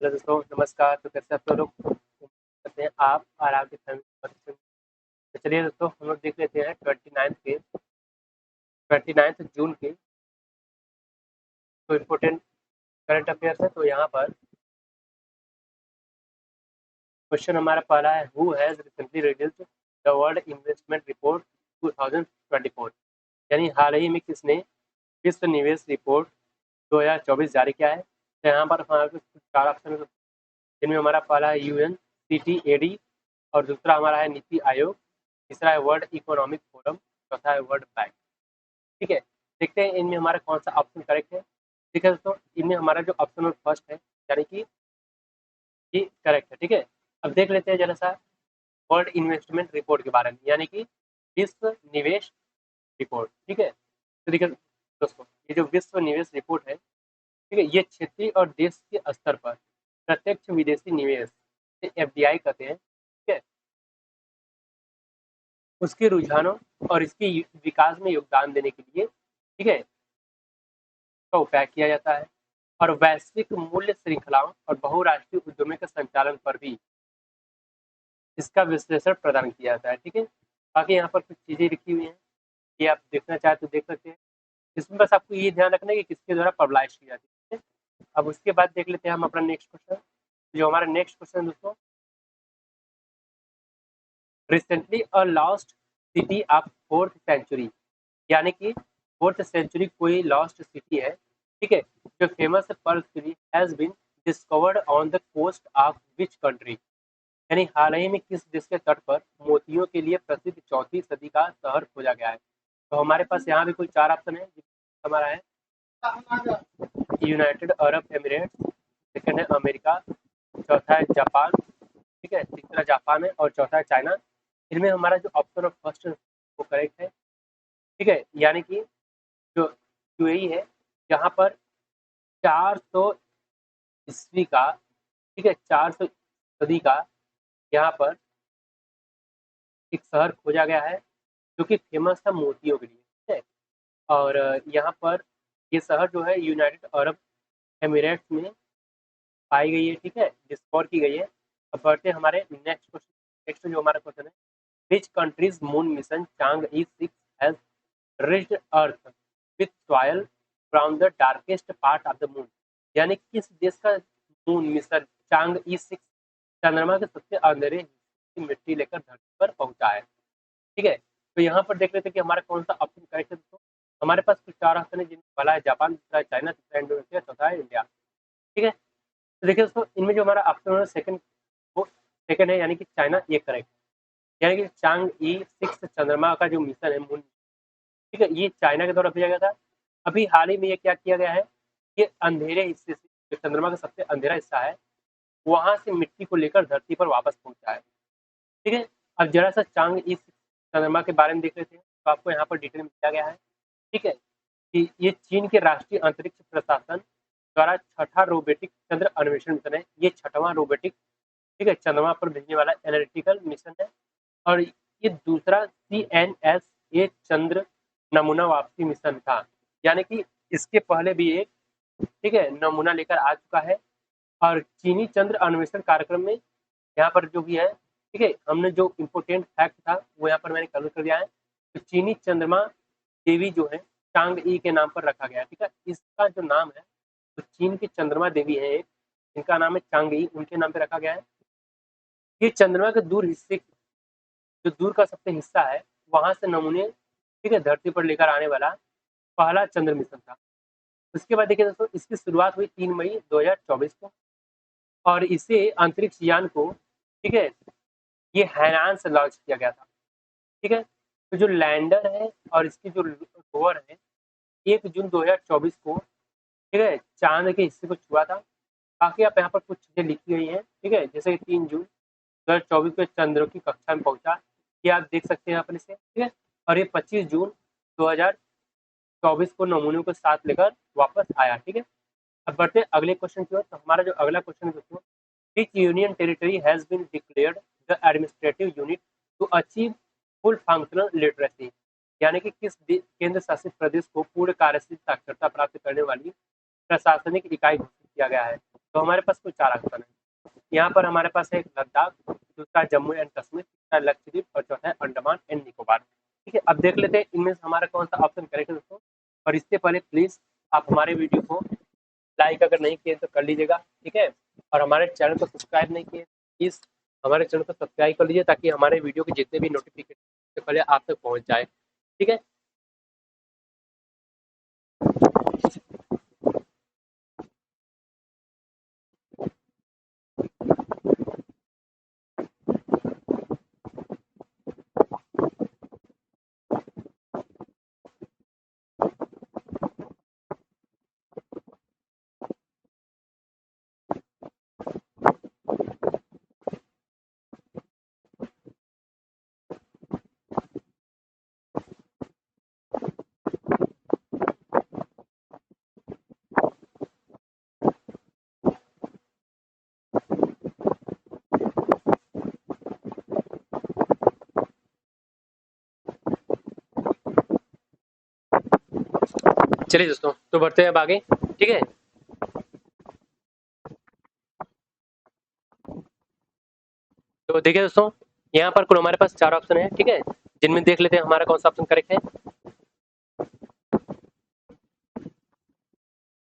Hello दोस्तों, नमस्कार। तो कैसे आप लोग उम्मीद करते हैं आप और आपकी फैमिली बहुत अच्छे होंगे। तो चलिए दोस्तों, हम लोग देख लेते हैं 29 जून के जो इम्पोर्टेंट करंट अफेयर्स है। तो यहाँ पर क्वेश्चन हमारा पहला है, who has recently released the world investment report 2024। यानी हाल ही में किसने विश्व निवेश रिपोर्ट 2024 जारी किया है। तो यहाँ पर हमारे पास कुछ चार ऑप्शन है, जिनमें हमारा पहला है UNCTAD, और दूसरा हमारा है नीति आयोग, तीसरा है वर्ल्ड इकोनॉमिक फोरम, चौथा है वर्ल्ड बैंक। ठीक है, देखते हैं इनमें हमारा कौन सा ऑप्शन करेक्ट है। ठीक है दोस्तों, इनमें हमारा जो ऑप्शन नंबर फर्स्ट है, यानी कि ये करेक्ट है। ठीक है, अब देख लेते हैं जरा सा वर्ल्ड इन्वेस्टमेंट रिपोर्ट के बारे में, यानी कि विश्व निवेश रिपोर्ट। ठीक है, तो देखिए दोस्तों, ये जो विश्व निवेश रिपोर्ट है, ठीक है, ये क्षेत्रीय और देश के स्तर पर प्रत्यक्ष विदेशी निवेश से FDI कहते हैं। ठीक है, उसके रुझानों और इसके विकास में योगदान देने के लिए, ठीक है, का उपाय किया जाता है। और वैश्विक मूल्य श्रृंखलाओं और बहुराष्ट्रीय उद्यमों के संचालन पर भी इसका विश्लेषण प्रदान किया जाता है। ठीक है, बाकी यहाँ पर कुछ चीजें लिखी हुई हैं, ये आप देखना चाहे तो देख सकते हैं। इसमें बस आपको ये ध्यान रखना है कि किसके द्वारा पब्लिश की जाती है। अब उसके बाद देख लेते हैं हम अपना नेक्स्ट क्वेश्चन। जो हमारा नेक्स्ट क्वेश्चन दोस्तों, recently a lost city of fourth century, यानी कि फोर्थ सेंचुरी कोई लॉस्ट सिटी है, ठीक है, जो famous pearl city has been discovered on the coast of which country. यानी हाल ही में किस देश के तट पर मोतियों के लिए प्रसिद्ध चौथी सदी का शहर खोजा गया है। तो हमारे पास यहाँ भी कुल चार ऑप्शन है। हमारा है यूनाइटेड अरब एमिरेट्स, सेकंड है अमेरिका, चौथा है जापान, ठीक है, तीसरा जापान है, और चौथा है चाइना। इनमें हमारा जो ऑप्शन ऑफ फर्स्ट है वो करेक्ट है। ठीक है, यानी कि जो यूएई है, यहाँ पर 400 ईस्वी का, ठीक है, 400 सदी का यहाँ पर एक शहर खोजा गया है, जो कि फेमस था मोतियों के लिए। ठीक है, और यहाँ पर ये शहर जो है यूनाइटेड अरब एमिरेट्स में पाई गई है। ठीक है, डिस्कवर की गई है। अब बढ़ते हैं हमारे नेक्स्ट क्वेश्चन। नेक्स्ट जो हमारा क्वेश्चन है, which countries moon mission Chang'e 6 has reached Earth with soil from the darkest part of the moon. यानी किस देश का मून मिशन चांग-ई 6 चंद्रमा के सबसे अंधेरे हिस्से की मिट्टी लेकर धरती पर पहुंचा है। ठीक है, तो यहाँ पर देख लेते हैं कि हमारा कौन सा ऑप्शन करेक्ट है दोस्तों। हमारे पास कुछ चार ऑप्शन है, जिनमें पहला है जापान, दूसरा है चाइना, तीसरा है इंडोनेशिया, चौथा है इंडिया। ठीक है, तो देखिए दोस्तों, इनमें जो हमारा ऑप्शन है सेकंड, वो सेकंड है, यानी कि चाइना, ये करेक्ट है। यानी कि चांग-ई 6 चंद्रमा का जो मिशन है मून, ठीक है, ये चाइना के द्वारा भेजा गया था। अभी हाल ही में ये क्या किया गया है, ये अंधेरे हिस्से से, जो चंद्रमा का सबसे अंधेरा हिस्सा है, वहां से मिट्टी को लेकर धरती पर वापस पहुंचा है। ठीक है, अब जरा सा चांग-ई 6 चंद्रमा के बारे में देख लेते हैं, तो आपको यहाँ पर डिटेल में दिया गया है। ठीक है, कि ये चीन के राष्ट्रीय अंतरिक्ष प्रशासन द्वारा छठा रोबोटिक चंद्र अन्वेषण मिशन है। ये छठवां रोबोटिक, ठीक है, चंद्रमा पर भेजने वाला एनालिटिकल मिशन है। और ये दूसरा CNS-A चंद्र नमूना वापसी मिशन था। यानी कि इसके पहले भी एक, ठीक है, नमूना लेकर आ चुका है। और चीनी चंद्र अन्वेषण कार्यक्रम में यहाँ पर जो भी है, ठीक है, हमने जो इम्पोर्टेंट फैक्ट था वो यहाँ पर मैंने कवर कर दिया है। तो चीनी चंद्रमा देवी जो है चांग ई के नाम पर रखा गया है। ठीक है, इसका जो नाम है, तो चीन की चंद्रमा देवी है एक, इनका नाम है चांग ई, उनके नाम पे रखा गया है। ये चंद्रमा के दूर हिस्से, जो दूर का सबसे हिस्सा है, वहां से नमूने, ठीक है, धरती पर लेकर आने वाला पहला चंद्र मिशन था। उसके बाद देखिए दोस्तों, इसकी शुरुआत हुई 3 मई 2024 को, और इसे अंतरिक्ष यान को, ठीक है, ये हैनान से लॉन्च किया गया था। ठीक है, तो जो लैंडर है और इसकी जो रोवर है, 1 जून 2024 को, ठीक है, चांद के हिस्से को छुआ था। बाकी आप यहाँ पर कुछ चीजें लिखी गई हैं, ठीक है, जैसे कि 3 जून 2024 को चंद्र की कक्षा में पहुंचा, ये आप देख सकते हैं अपने से। ठीक है, और ये 25 जून 2024 को नमूनों के साथ लेकर वापस आया। ठीक है, अब बढ़ते हैं अगले क्वेश्चन की ओर। तो हमारा जो अगला क्वेश्चन है दोस्तों, which union territory has been declared the administrative unit to achieve full functional literacy. यानी कि किस केंद्र शासित प्रदेश को पूर्ण कार्यशील साक्षरता प्राप्त करने वाली प्रशासनिक इकाई घोषित किया गया है। तो हमारे पास कुल 4 ऑप्शन है। यहाँ पर हमारे पास है लद्दाख, दूसरा जम्मू एंड कश्मीर, तीसरा लक्षद्वीप और चौथा है अंडमान एंड निकोबार। ठीक है, अब देख लेते हैं इनमें से हमारा कौन सा ऑप्शन करेक्ट है दोस्तों। और इससे पहले प्लीज आप हमारे वीडियो को लाइक अगर नहीं किए तो कर लीजिएगा, ठीक है। और हमारे चैनल को सब्सक्राइब नहीं किए प्लीज हमारे चैनल को सब्सक्राइब कर लीजिए, ताकि हमारे वीडियो के जितने भी नोटिफिकेशन से पहले आप तक पहुंच जाए, ठीक है। चलिए दोस्तों, तो बढ़ते हैं अब आगे, ठीक है। तो देखिए दोस्तों, यहाँ पर कुल हमारे पास 4 ऑप्शन है, ठीक है, जिनमें देख लेते हैं हमारा कौन सा ऑप्शन करेक्ट है।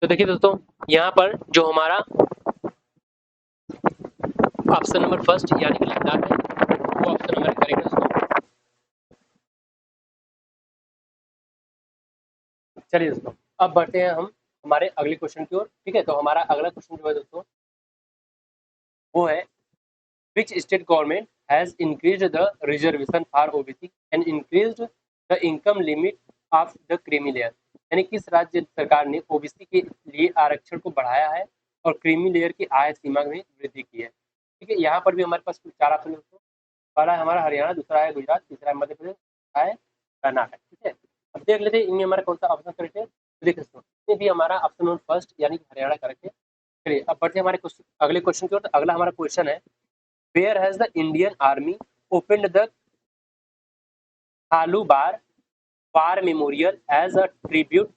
तो देखिए दोस्तों, यहाँ पर जो हमारा ऑप्शन नंबर फर्स्ट यानी कि लद्दाख है, वो ऑप्शन हमारा करेक्ट है दोस्तों। चलिए दोस्तों, अब बढ़ते हैं हम हमारे अगले क्वेश्चन की ओर, ठीक है। तो हमारा अगला क्वेश्चन जो है दोस्तों, वो है which state government has increased the reservation for OBC and increased the income limit of the creamy layer। यानी किस राज्य सरकार ने ओबीसी के लिए आरक्षण को बढ़ाया है और क्रीमी लेयर की आय सीमा में वृद्धि की है, ठीक है। यहाँ पर भी हमारे पास कुछ 4 ऑप्शन है। पहला है हमारा हरियाणा, दूसरा है गुजरात, तीसरा है मध्य प्रदेश, चौथा है कर्नाटक, ठीक है। अब देख लेते हैं इनमें हमारा कौन सा ऑप्शन करेक्ट है। तो देख सकते हो इसमें भी हमारा ऑप्शन नंबर फर्स्ट यानी कि हरियाणा करेक्ट है। चलिए अब बढ़ते हैं हमारे अगले क्वेश्चन की ओर। तो अगला हमारा क्वेश्चन है, where has the Indian Army opened the Thalubar War Memorial as a tribute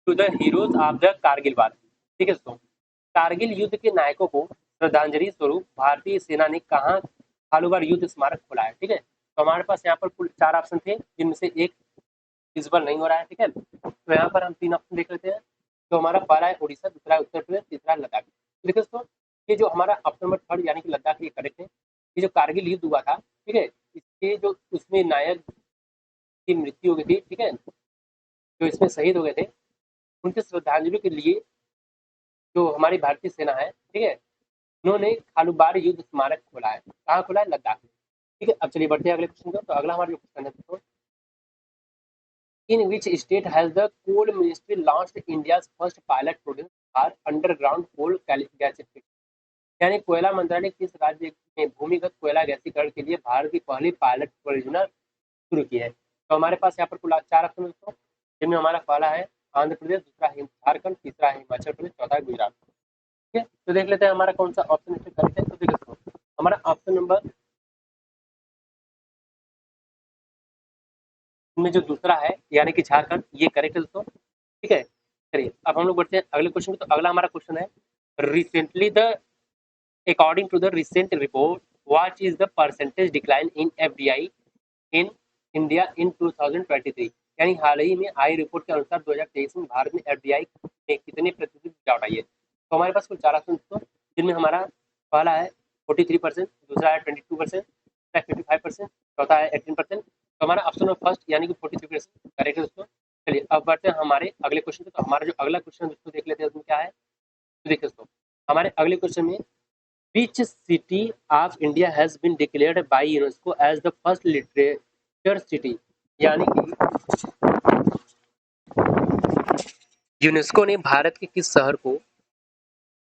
to the heroes of the Kargil War। ठीक है दोस्तों, कारगिल युद्ध के नायकों को श्रद्धांजलि स्वरूप भारतीय सेना ने कहाँ थालूबार युद्ध स्मारक खोला है, ठीक है। तो हमारे पास यहाँ पर कुल 4 ऑप्शन थे, जिनमें से एक विजिबल नहीं हो रहा है, ठीक है। तो यहाँ पर हम 3 ऑप्शन देख लेते हैं। तो हमारा पहला है उड़ीसा, दूसरा है उत्तर प्रदेश, तीसरा है लद्दाख। देखिए दोस्तों, ये जो हमारा ऑप्शन नंबर थर्ड यानी कि लद्दाख ये करेक्ट है। ये जो कारगिल युद्ध हुआ था, ठीक है, इसके जो उसमें नायक की मृत्यु हो गई थी, ठीक है, जो इसमें शहीद हो गए थे, उनके श्रद्धांजलि के लिए जो हमारी भारतीय सेना है, ठीक है, उन्होंने खालूबार युद्ध स्मारक खोला है। कहाँ खोला है? लद्दाख में, ठीक है। अब चलिए बढ़ते हैं अगले क्वेश्चन को। तो अगला हमारा जो क्वेश्चन है दोस्तों, in which state has the coal ministry launched India's first pilot project for underground coal gasification. यानी कोयला मंत्रालय किस राज्य में भूमिगत कोयला गैसीकरण के लिए भारत की पहली पायलट परियोजना शुरू की है। तो हमारे पास यहाँ पर कुल 4 ऑप्शन है दोस्तों, जिनमें हमारा पहला है आंध्र प्रदेश, दूसरा है झारखंड, तीसरा है हिमाचल प्रदेश, चौथा है गुजरात, ठीक है। तो देख लेते हैं हमारा कौन सा ऑप्शन इसमें करेक्ट है। तो देखिए दोस्तों, हमारा ऑप्शन नंबर में जो दूसरा है यानी कि झारखंड, ये करेक्ट है दोस्तों, ठीक है। चलिए अब हम लोग बढ़ते हैं अगले क्वेश्चन को। तो अगला हमारा क्वेश्चन है, recently the according to the recent report, what is the percentage decline in FDI in India in 2023। यानी हाल ही में आई रिपोर्ट के अनुसार 2023 में भारत में एफडीआई में कितने प्रतिशत गिरावट आई है। तो हमारे पास कुल 4 ऑप्शन दोस्तों, जिनमें हमारा पहला है 43%, दूसरा है 22%, तीसरा 55%, चौथा है 18%। तो हमारा ऑप्शन नंबर फर्स्ट यानी कि 43% करेक्ट है दोस्तों। चलिए अब बढ़ते हैं हमारे अगले क्वेश्चन पे। तो हमारा जो अगला क्वेश्चन दोस्तों देख लेते हैं उसमें क्या है। तो देखिए दोस्तों, हमारे अगले क्वेश्चन में which city of India has been declared by UNESCO as the first literature city। यानी कि यूनेस्को ने भारत के किस शहर को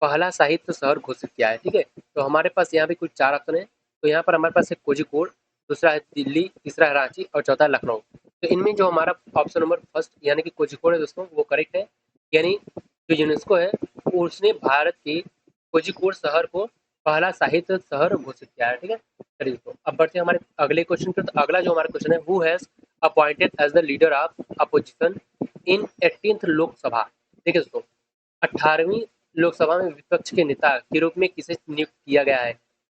पहला साहित्य शहर घोषित किया है, ठीक है। तो हमारे पास यहाँ पे कुछ 4 ऑप्शन है। तो यहाँ पर हमारे पास है कोझिकोड, दूसरा है दिल्ली, तीसरा है रांची और चौथा है लखनऊ। तो इनमें जो हमारा ऑप्शन नंबर फर्स्ट यानी कि कोझिकोड है दोस्तों, वो करेक्ट है। यानी जो यूनेस्को है उसने भारत के कोझिकोड शहर को पहला साहित्य शहर घोषित किया है, ठीक है। चलिए दोस्तों, अब बढ़ते हैं हमारे अगले क्वेश्चन पर। तो अगला जो हमारा क्वेश्चन है, who has appointed as the leader of opposition in 18th Lok Sabha. ठीक है दोस्तों, 18वीं लोकसभा में विपक्ष के नेता के रूप में किसे नियुक्त किया गया है?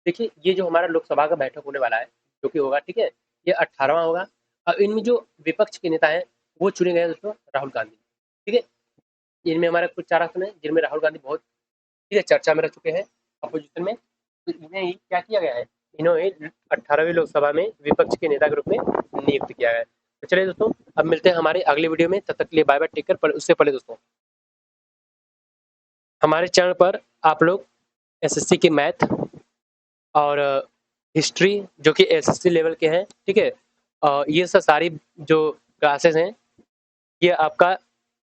देखिए, ये जो हमारा लोकसभा का बैठक होने वाला है, जो कि होगा, ठीक है? ये 18वां होगा। अब इनमें जो विपक्ष के नेता हैं, वो चुने गए हैं दोस्तों राहुल गांधी, ठीक है? इनमें हमारे कुछ 4 आसन हैं, जिनमें राहुल गांधी बहुत, ठीक है, चर्चा में रह चुके हैं अपोजिशन में। तो इन्हें ही क्या किया गया है? इन्हें 18वीं लोकसभा में विपक्ष के नेता के रूप में नियुक्त किया गया है। तो चलिए दोस्तों, अब मिलते हैं हमारे अगले वीडियो में। तब तक के लिए बाय बाय, टेक केयर। पर उससे पहले दोस्तों, हमारे चैनल पर आप लोग एसएससी के मैथ और हिस्ट्री, जो कि एसएससी लेवल के हैं, ठीक है, ये सब सारी जो क्लासेस हैं, ये आपका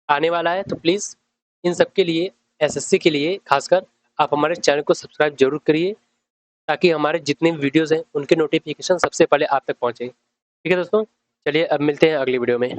आने वाला है। तो प्लीज़ इन सब के लिए, एसएससी के लिए खासकर, आप हमारे चैनल को सब्सक्राइब जरूर करिए, ताकि हमारे जितने भी वीडियोस हैं उनके नोटिफिकेशन सबसे पहले आप तक पहुंचे। ठीक है दोस्तों, चलिए अब मिलते हैं अगली वीडियो में।